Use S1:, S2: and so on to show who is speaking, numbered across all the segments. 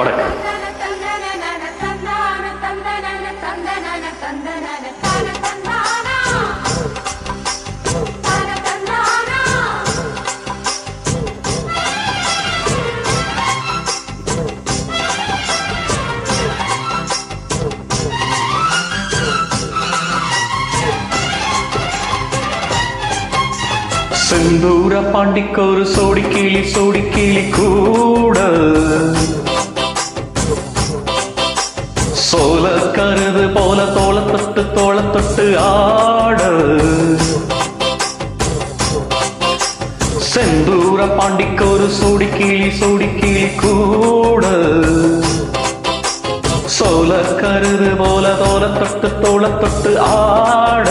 S1: வணக்கம். செந்தூர பாண்டிக்கொரு சோடி கிளி கூட சோல கருது போல தோள தொட்டு ஆட. செந்தூர பாண்டிக்கொரு சோடி கிளி கூட சோல கருது போல தோள தொட்டு ஆட.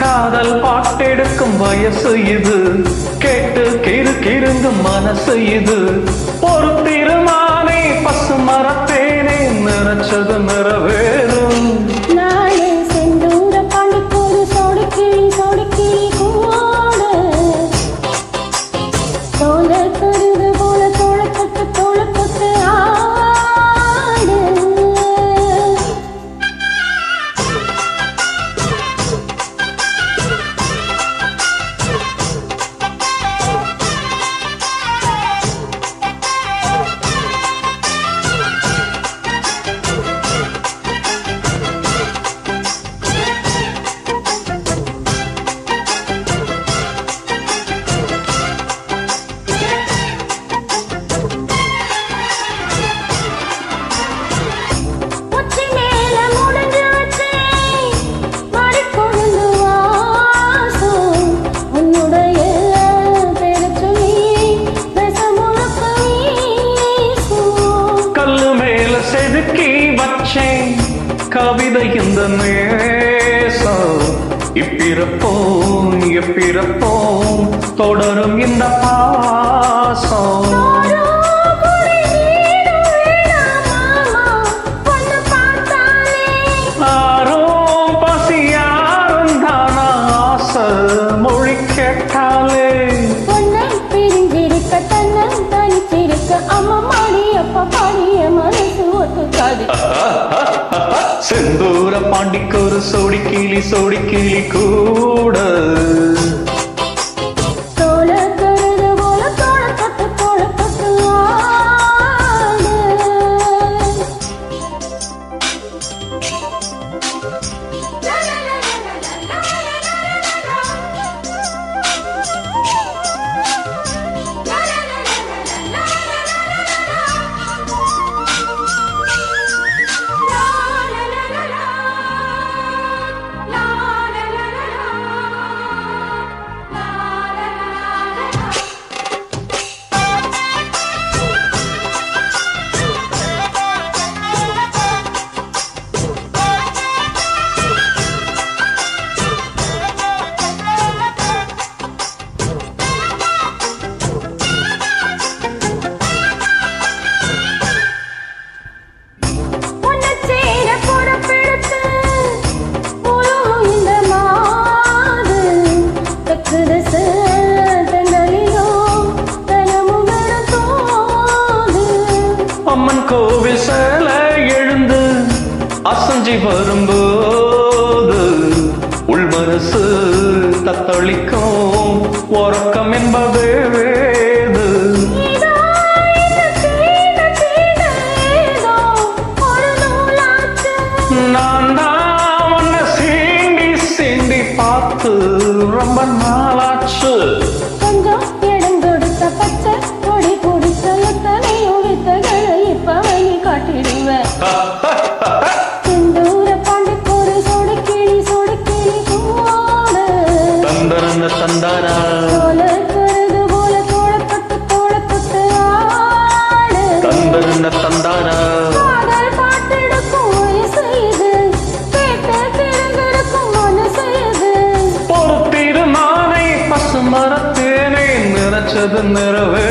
S1: காதல் பாட்டெடுக்கும் வயசு இது, கேட்டு கிருங்கும் மனசு இது. ஒரு திருமானே பசு மரத்தேனே நினைச்சது நிறைவேறும்.
S2: நாளே செந்தூர பாண்டிக்கொரு சோடி கிளி கூட சோல கருது போல தோள தொட்டு ஆடு.
S1: கவிதை இந்த நேசம் இப்பிறப்போம் தொடரும் இந்த பாசம். ஆரும் பசியாரும் தானா ஆசை மொழி கேட்டாலே
S2: பிரிஞ்சிருக்க தன்னம் தனிச்சிருக்க அம்மா மாடி அப்பா பாடிய மனசு ஒத்துக்காது.
S1: செந்தூர பாண்டிக்கொரு சோடி கிளி கூட
S2: சோல கருது போல தோள தொட்டு ஆடு.
S1: அம்மன் கோவில் சேல எழுந்து அசஞ்சி வரும்போது உள்மனசு தத்தளிக்கும் உறக்கம் என்பதே வேது. நான் தான் உன்னை சீண்டி பார்த்து ரொம்ப நாளாச்சு.
S2: கொஞ்சம் இடம் கொடுத்த பச்சை கொடி குடித்த எத்தனையும் வித்தகளை இப்ப வழி காட்டிடுவேன். செந்தூர பாண்டிக்கொரு சோடி கிளி கூட
S1: தந்தானா
S2: சோல கருது போல தோள தொட்டு ஆடு.
S1: தந்தானா
S2: காதல் பாட்டெடுக்கும் வயசு இது, கேட்டு கிருங்கிருக்கும் மனசு இது.
S1: ஒரு திருமானை பசு மரத்தேனே நினைச்சது நிறைவே